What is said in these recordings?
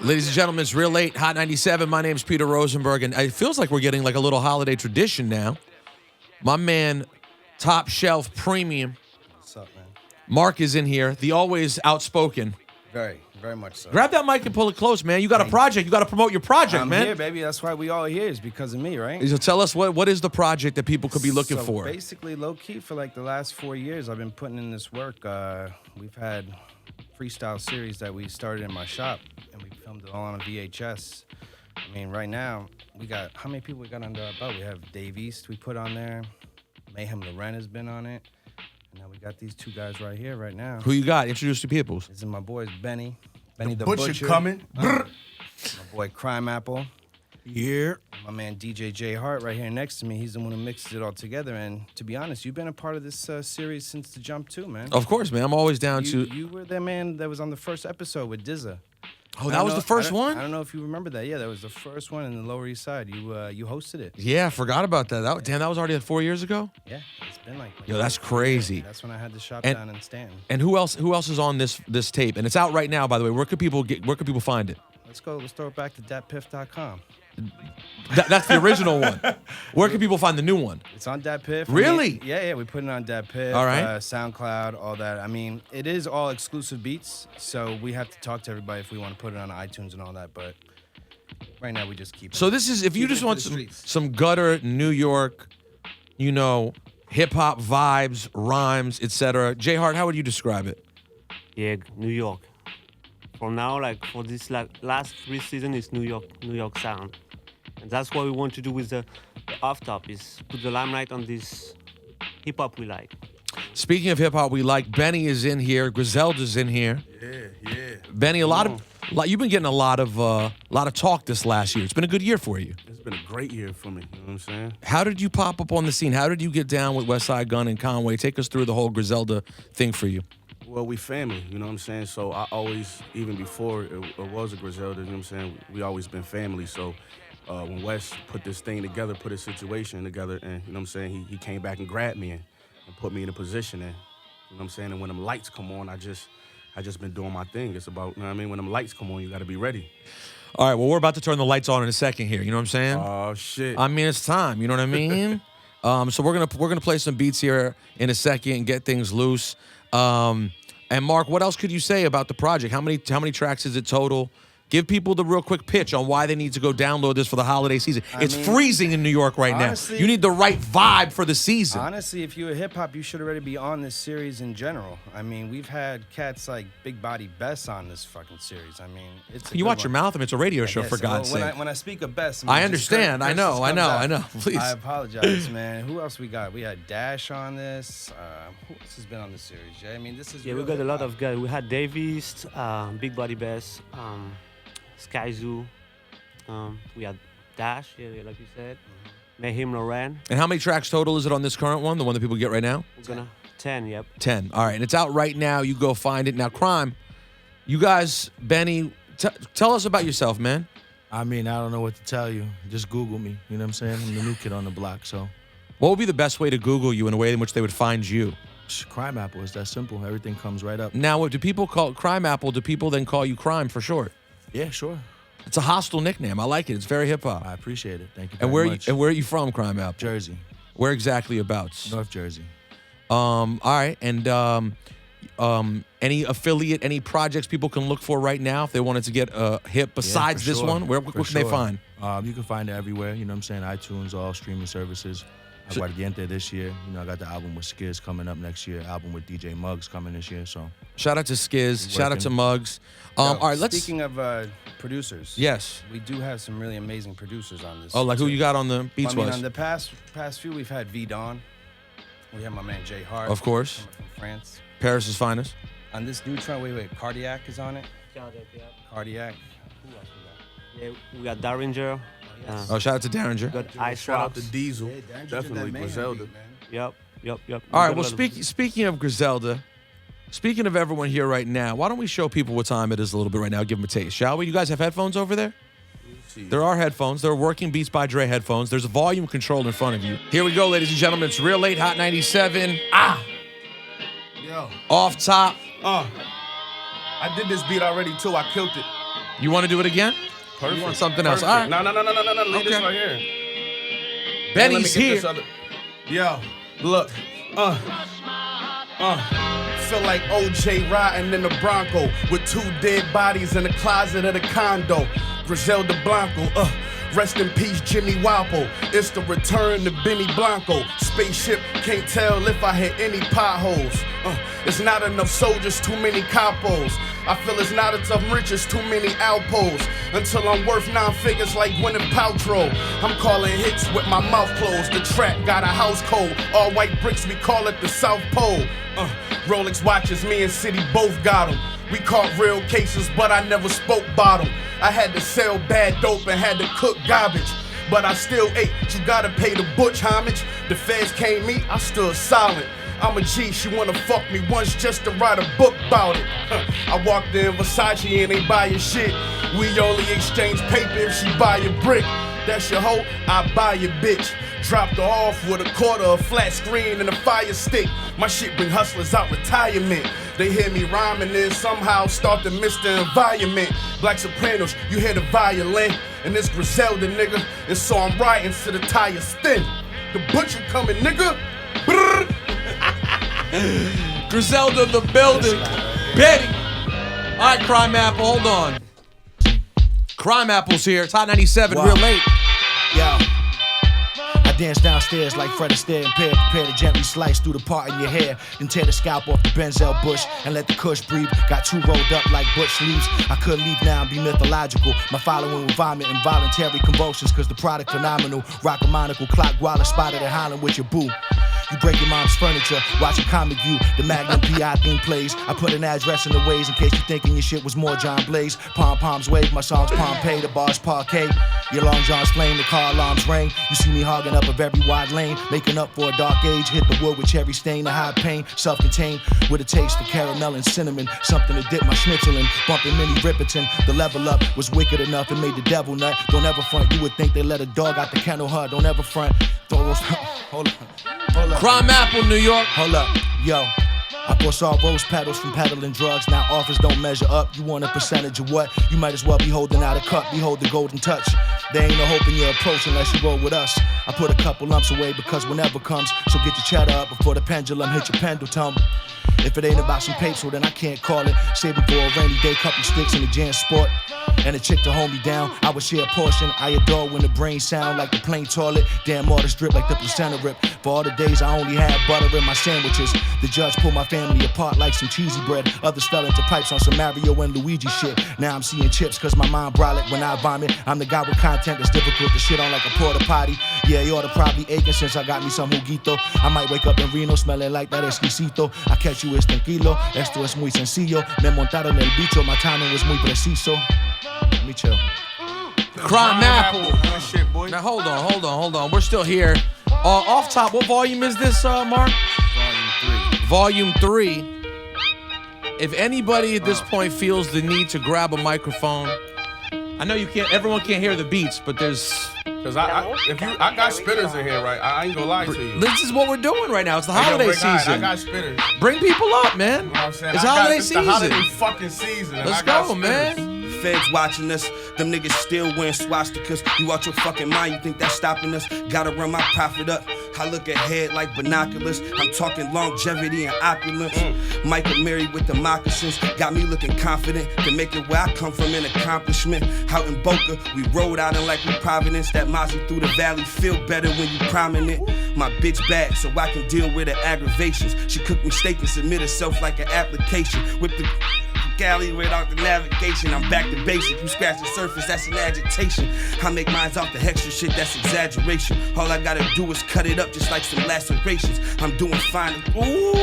Ladies and gentlemen, it's Real Late, Hot 97. My name's Peter Rosenberg, and it feels like we're getting like a little holiday tradition now. My man, Top Shelf Premium. What's up, man? Mark is in here, the always outspoken. Very, very much so. Grab that mic and pull it close, man. You got a project. You got to promote your project, man. I'm here, baby. That's why we all here is because of me, right? So tell us what is the project that people could be looking for? Basically, low-key, for like the last 4 years, I've been putting in this work. We've had freestyle series that we started in my shop, and we filmed it all on a VHS. I mean, right now, we got, how many people we got under our belt? We have Dave East we put on there. Mayhem Loren has been on it. And now we got these two guys right here right now. Who you got? Introduce the peoples. This is my boys, Benny the Butcher coming. My boy, Crime Apple. Yeah. My man, DJ J Hart right here next to me. He's the one who mixes it all together. And to be honest, you've been a part of this series since the jump too, man. Of course, man. I'm always down to... You were the man that was on the first episode with Dizza. Oh, that was the first one? I don't know if you remember that. Yeah, that was the first one in the Lower East Side. You hosted it. Yeah, I forgot about that. Damn, that was already 4 years ago? Yeah, it's been like Yo, that's crazy. That's when I had the shop down in Stanton. And who else is on this tape? And it's out right now, by the way. Where could people find it? Let's go. Let's throw it back to datpiff.com. That's the original one. Where can people find the new one? It's on DatPiff. Really? Yeah, we put it on DatPiff. All right. SoundCloud, all that. I mean, it is all exclusive beats, so we have to talk to everybody if we want to put it on iTunes and all that, but right now we just keep it. So this is, if you just want some gutter, New York, hip-hop vibes, rhymes, etc. J Hart, how would you describe it? Yeah, New York. For now, like for this last 3 seasons, it's New York sound. And that's what we want to do with the off top, is put the limelight on this hip hop we like. Speaking of hip hop we like, Benny is in here, Griselda's in here. Yeah. Benny, you've been getting a lot of talk this last year. It's been a good year for you. It's been a great year for me, you know what I'm saying? How did you pop up on the scene? How did you get down with Westside, Gunn, and Conway? Take us through the whole Griselda thing for you. Well, we family, you know what I'm saying? So I always, even before it was a Griselda, you know what I'm saying, we always been family. So when Wes put this thing together, put his situation together, and you know what I'm saying, he came back and grabbed me and put me in a position, and you know what I'm saying, and when them lights come on, I just been doing my thing. It's about, you know what I mean, when them lights come on, you got to be ready. All right, well, we're about to turn the lights on in a second here, you know what I'm saying? Oh, shit. I mean, it's time, you know what I mean? So we're gonna play some beats here in a second and get things loose. And Mark, what else could you say about the project? How many tracks is it total? Give people the real quick pitch on why they need to go download this for the holiday season. It's freezing in New York right now. You need the right vibe for the season. Honestly, if you're hip-hop, you should already be on this series in general. I mean, we've had cats like Big Body Bess on this fucking series. I mean, it's you watch your mouth. I mean, it's a radio show, for God's sake. When I speak of Bess, I understand. I know. Please. I apologize, man. Who else we got? We had Dash on this. Who else has been on the series, Jay? I mean, this is we got a lot of guys. We had Davies, Big Body Bess, Sky Zoo. We had Dash, like you said. Mayhem Loren. And how many tracks total is it on this current one, the one that people get right now? We're gonna 10, yep. 10. All right, and it's out right now. You go find it. Now, Crime, you guys, Benny, tell us about yourself, man. I mean, I don't know what to tell you. Just Google me. You know what I'm saying? I'm the new kid on the block, so. What would be the best way to Google you in a way in which they would find you? Crime Apple. It's that simple. Everything comes right up. Now, do people call Crime Apple? Do people then call you Crime for short? Yeah, sure. It's a hostile nickname. I like it. It's very hip hop. I appreciate it. Thank you very much. And where are you from, Crime Apple? Jersey. Where exactly abouts? North Jersey. All right. And any affiliate, any projects people can look for right now if they wanted to get hip besides this one? Where can they find? You can find it everywhere. You know what I'm saying? iTunes, all streaming services. Aguardiente this year. You know, I got the album with Skiz coming up next year. Album with DJ Muggs coming this year. So shout out to Skiz. Shout out to Muggs. All right, Speaking of producers, yes, we do have some really amazing producers on this. Oh, like who you got on the beats? I mean, on the past few, we've had V Dawn. We have my man J Hart, of course, from France. Paris's finest. On this new track, wait, Cardiac is on it. Cardiac. Who else we got? Yeah, we got Daringer. Shout out to Daringer. Got Ice Shout out to Rocks. Diesel. Yeah, Definitely Griselda. Yep. All right, well, speaking of Griselda, speaking of everyone here right now, why don't we show people what time it is a little bit right now, give them a taste, shall we? You guys have headphones over there? There are headphones. There are working Beats by Dre headphones. There's a volume control in front of you. Here we go, ladies and gentlemen. It's Real Late, Hot 97. Yo. Off top. I did this beat already too. I killed it. You want to do it again? Perfect. You want something else? Perfect. All right. No. Leave this Okay. right here. Benny's Let me get here. this other- Yo, look. Feel like OJ riding in the Bronco with 2 dead bodies in the closet of the condo. Griselda Blanco, rest in peace, Jimmy Walpo. It's the return to Benny Blanco. Spaceship can't tell if I hit any potholes. It's not enough soldiers, too many capos. I feel it's not enough riches, too many outposts. Until I'm worth 9 figures like Gwyneth Paltrow. I'm calling hits with my mouth closed. The trap got a house code. All white bricks, we call it the South Pole. Rolex watches, me and City both got them. We caught real cases, but I never spoke bottom. I had to sell bad dope and had to cook garbage. But I still ate, you gotta pay the butch homage. The feds came me, I stood silent. I'm a G, she wanna fuck me once just to write a book about it. I walked in Versace and they buy your shit. We only exchange paper if she buy your brick. That's your hoe, I buy your bitch. Dropped her off with a quarter, a flat screen, and a fire stick. My shit bring hustlers out retirement. They hear me rhyming and somehow start to miss the environment. Black Sopranos, you hear the violin, and this Griselda nigga, and so I'm riding to the tires thin. The butcher coming, nigga. Brrr. Griselda in the building. Betty. All right, Crime Apple, hold on. Crime Apple's here. It's Hot 97, Wow. real late. Yo. I dance downstairs like Fred Astaire and prepare to gently slice through the part in your hair, then tear the scalp off the Benzel bush and let the kush breathe. Got 2 rolled up like butch sleeves. I could leave now and be mythological. My following will vomit involuntary convulsions, cause the product phenomenal. Rock a monocle, clock Waller spotted at Holland with your boo. You break your mom's furniture, watch a comic view. The Magnum PI theme plays. I put an address in the ways in case you thinking your shit was more John Blaze. Pom-poms wave, my songs Pompeii, the bars parquet. Your long johns flame, the car alarms ring. You see me hogging up a very wide lane, making up for a dark age. Hit the wood with cherry stain, a high pain, self-contained, with a taste for caramel and cinnamon. Something to dip my schnitzel in, bumping Minnie Riperton. The level up was wicked enough, it made the devil nut. Don't ever front, you would think they let a dog out the kennel hut. Don't ever front, throw those, hold up. Crime Apple, New York. Hold up, yo. I foresaw rose petals from peddling drugs. Now offers don't measure up. You want a percentage of what? You might as well be holding out a cup. Behold the golden touch. There ain't no hope in your approach unless you roll with us. I put a couple lumps away because whenever comes. So get your cheddar up before the pendulum hit your pendulum. If it ain't about some paper, then I can't call it. Saving for a rainy day, couple sticks in the jam sport. And a chick to hold me down, I would share a portion. I adore when the brain sound like the plain toilet. Damn artists drip like the placenta rip. For all the days I only had butter in my sandwiches. The judge pulled my family apart like some cheesy bread. Others fell into pipes on some Mario and Luigi shit. Now I'm seeing chips cause my mind brolic when I vomit. I'm the guy with content that's difficult to shit on like a porta potty. Yeah, you oughta probably aching since I got me some juguito. I might wake up in Reno smelling like that exquisito. I catch you es tranquilo, esto es muy sencillo. Me montaron el bicho, my timing was muy preciso. Let me chill. Crime Apple. Good shit, boy. Now hold on. We're still here. Off top, what volume is this, Mark? Volume 3. If anybody at this point feels the need to grab a microphone, I know you can't. Everyone can't hear the beats, but there's. Cause I got spitters in here, right? I ain't gonna lie to you. This is what we're doing right now. It's the holiday Rick, I season. got spitters. Bring people up, man. You know what I'm saying? It's holiday It's season. the holiday fucking season. and Let's I got go, spitters. man. Feds watching us, them niggas still wearing swastikas. You out your fucking mind, you think that's stopping us? Gotta run my profit up. I look ahead like binoculars. I'm talking longevity and opulence. Michael married with the moccasins. Got me looking confident to make it where I come from an accomplishment. Out in Boca, we rode out in like we Providence. That Mozzie through the valley feel better when you prominent. My bitch bad so I can deal with her aggravations. She cooked me steak and submit herself like an application. Whip the galley without the navigation. I'm back to basic. You scratch the surface, that's an agitation. I make mines off the extra shit, that's exaggeration. All I gotta do is cut it up just like some lacerations. I'm doing fine. Ooh.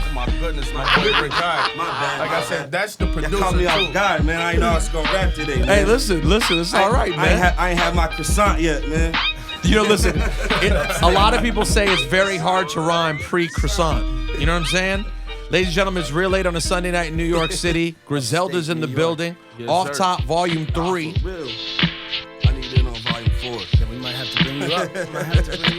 Oh my goodness, my boy Rick Hyde. My bad. Like I said, that's the Y'all producer caught me too. off guard, man. I ain't know I was gonna rap today, man. Hey, listen, it's all right, man. I ain't have my croissant yet, man. You know, listen, a lot of people say it's very hard to rhyme pre-croissant. You know what I'm saying? Ladies and gentlemen, it's real late on a Sunday night in New York City. Griselda's in the building. Yes, Off sir. top, volume 3. For real. I need it on volume 4. Then we might have to bring you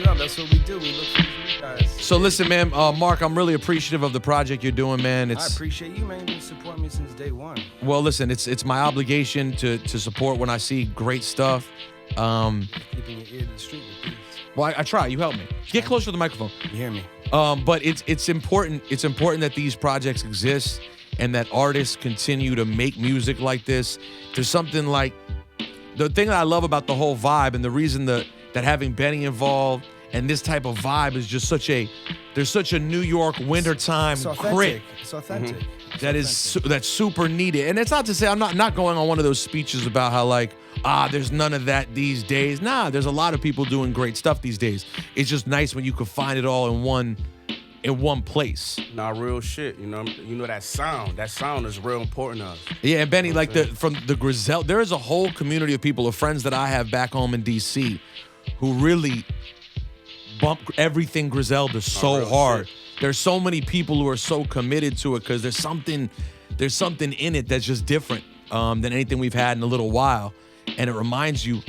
up. That's what we do. We look for you. guys. So listen, man, Mark, I'm really appreciative of the project you're doing, man. I appreciate you, man. You've been supporting me since day one. Well, listen, it's my obligation to support when I see great stuff. Keeping your ear to the street with these. Well, I try. You help me. Get closer to the microphone. You hear me? But it's important. It's important that these projects exist and that artists continue to make music like this. There's something like the thing that I love about the whole vibe, and the reason that having Benny involved and this type of vibe is just there's such a New York wintertime It's grit authentic. It's authentic. that's super needed. And it's not to say I'm not going on one of those speeches about how like there's none of that these days. Nah, there's a lot of people doing great stuff these days. It's just nice when you can find it all in one place. Nah, real shit. You know that sound. That sound is real important to us. Yeah, and Benny, like from the Griselda, there is a whole community of people, of friends that I have back home in DC, who really bump everything Griselda so hard. Shit. There's so many people who are so committed to it because there's something in it that's just different than anything we've had in a little while, and it reminds you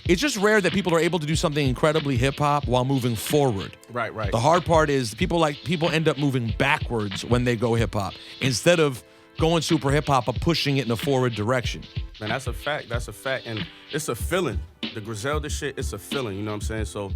It's just rare that people are able to do something incredibly hip hop while moving forward. Right. The hard part is people end up moving backwards when they go hip hop instead of going super hip hop or pushing it in a forward direction. Man, that's a fact. And it's a feeling. The Griselda shit, it's a feeling, you know what I'm saying? So,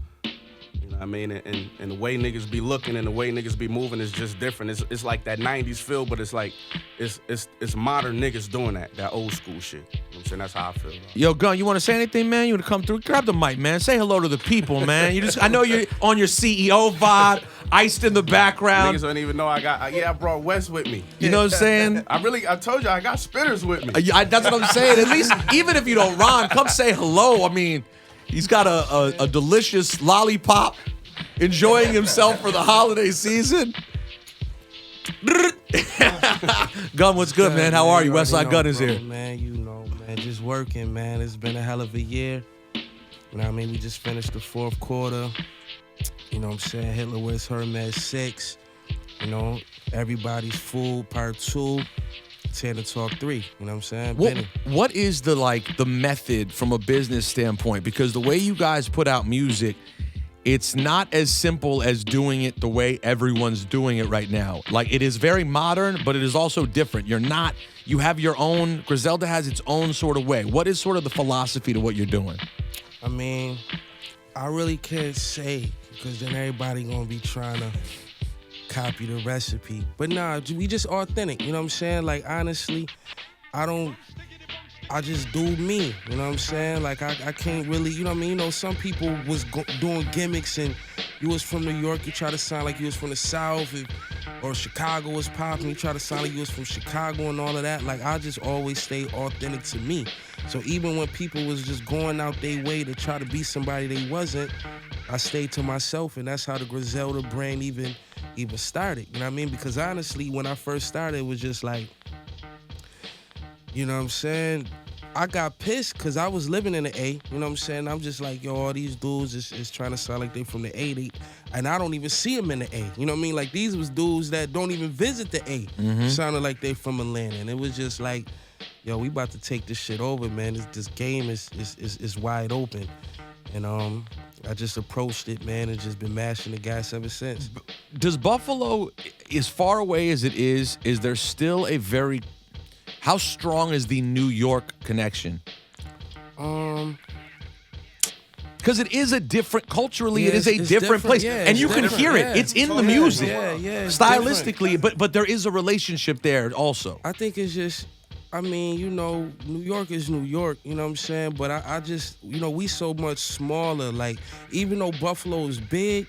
you know what I mean? And the way niggas be looking and the way niggas be moving is just different. It's like that 90s feel, but it's like, it's modern niggas doing that old school shit. You know what I'm saying? That's how I feel. Yo, Gunn, you want to say anything, man? You want to come through? Grab the mic, man. Say hello to the people, man. I know you're on your CEO vibe, iced in the background. Niggas don't even know I brought Wes with me. You know what I'm saying? I told you I got spitters with me. That's what I'm saying. At least, even if you don't rhyme, come say hello. I mean, he's got a delicious lollipop, enjoying himself for the holiday season. Gunn, what's good, man? How are you? Westside Gunn is here. Man, man, just working, man. It's been a hell of a year. You know what I mean? We just finished the fourth quarter. You know what I'm saying? Hitler West Hermes 6. You know, Everybody's Fool Part 2. 10 to Talk 3. You know what I'm saying? What is the method from a business standpoint? Because the way you guys put out music, it's not as simple as doing it the way everyone's doing it right now. Like, it is very modern, but it is also different. You have your own, Griselda has its own sort of way. What is sort of the philosophy to what you're doing? I mean, I really can't say, because then everybody gonna be trying to copy the recipe. But nah, we just authentic, you know what I'm saying? Like, honestly, I just do me, you know what I'm saying? Like, I can't really, you know what I mean? You know, some people was doing gimmicks and you was from New York, you try to sound like you was from the South, or Chicago was popping, you try to sound like you was from Chicago and all of that. Like, I just always stay authentic to me. So even when people was just going out their way to try to be somebody they wasn't, I stayed to myself, and that's how the Griselda brand even started, you know what I mean? Because honestly, when I first started, it was just like, you know what I'm saying? I got pissed because I was living in the A, you know what I'm saying? I'm just like, yo, all these dudes is trying to sound like they from the A, and I don't even see them in the A, you know what I mean? Like, these was dudes that don't even visit the A, sounding like they from Atlanta, and it was just like, yo, we about to take this shit over, man. This game is wide open, and I just approached it, man, and just been mashing the gas ever since. Does Buffalo, as far away as it is there still a very... How strong is the New York connection? Because it is a different, culturally, it is a different place. Yeah, and you can hear it. Yeah. It's in the music. Yeah, stylistically, but there is a relationship there also. I think it's just, I mean, you know, New York is New York, you know what I'm saying? But I just, you know, we so much smaller. Like, even though Buffalo is big,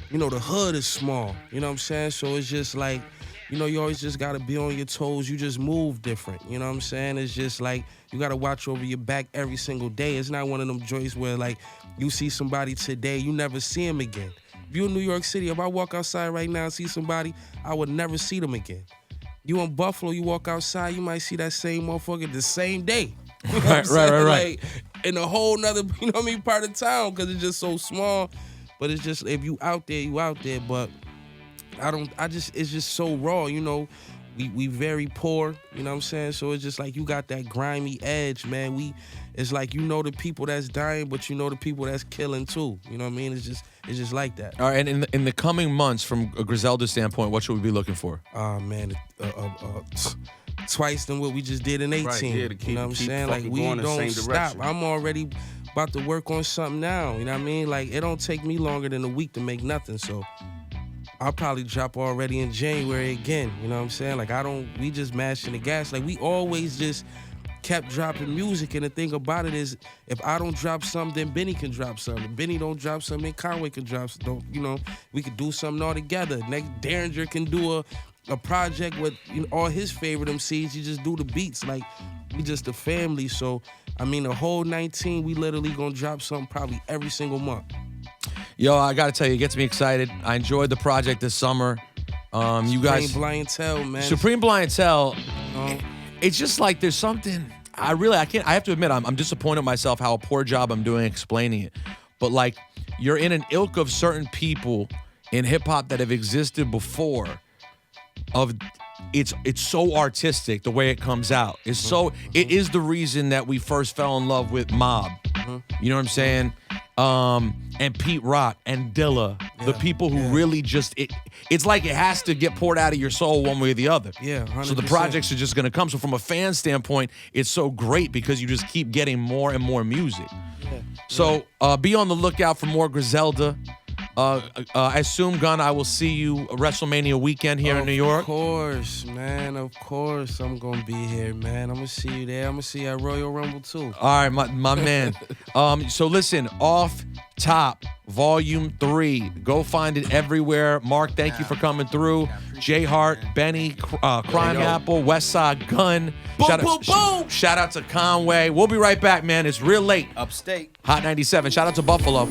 you know, the hood is small, you know what I'm saying? So it's just like, you know, you always just gotta be on your toes. You just move different, you know what I'm saying? It's just like, you gotta watch over your back every single day. It's not one of them joints where, like, you see somebody today, you never see them again. If you in New York City, if I walk outside right now and see somebody, I would never see them again. You in Buffalo, you walk outside, you might see that same motherfucker the same day. You know what I'm saying? Right. Like, in a whole nother, you know what I mean, part of town, because it's just so small. But it's just, if you out there, you out there. But it's just so raw, you know. we very poor, you know what I'm saying? So it's just like you got that grimy edge, man. It's like you know the people that's dying, but you know the people that's killing too. You know what I mean? It's just like that. All right, and in the coming months, from a Griselda standpoint, what should we be looking for? Man, twice than what we just did in 18. Right, yeah, to you know what I'm saying? Like we going in the don't same stop. direction. I'm already about to work on something now. You know what I mean? Like it don't take me longer than a week to make nothing. So I'll probably drop already in January again. You know what I'm saying? Like we just mashing the gas. Like we always just kept dropping music, and the thing about it is, if I don't drop something, then Benny can drop something. If Benny don't drop something, then Conway can drop something. You know, we could do something all together. Next, Derringer can do a project with all his favorite MCs. You just do the beats. Like, we just a family. So, I mean, the whole 19, we literally gonna drop something probably every single month. Yo, I gotta tell you, it gets me excited. I enjoyed the project this summer. You guys, Supreme Blientele, man. Supreme Blientele. It's just like there's something. I have to admit, I'm disappointed in myself how a poor job I'm doing explaining it. But like, you're in an ilk of certain people in hip hop that have existed before. It's so artistic the way it comes out. It's so it is the reason that we first fell in love with Mob. You know what I'm saying? And Pete Rock and Dilla, the people who really just it's like it has to get poured out of your soul one way or the other. Yeah, 100%. So the projects are just gonna come. So from a fan standpoint, it's so great because you just keep getting more and more music. So be on the lookout for more Griselda. I assume, Gunn, I will see you WrestleMania weekend here in New York. Of course, man. Of course, I'm gonna be here, man. I'm gonna see you there. I'm gonna see you at Royal Rumble too. All right, my man. So listen, Off Top, Volume 3. Go find it everywhere. Mark, thank you for coming through. J Hart, Benny, Crime Apple, Westside, Gunn. Shout out to Conway. We'll be right back, man. It's real late. Upstate. Hot 97. Shout out to Buffalo.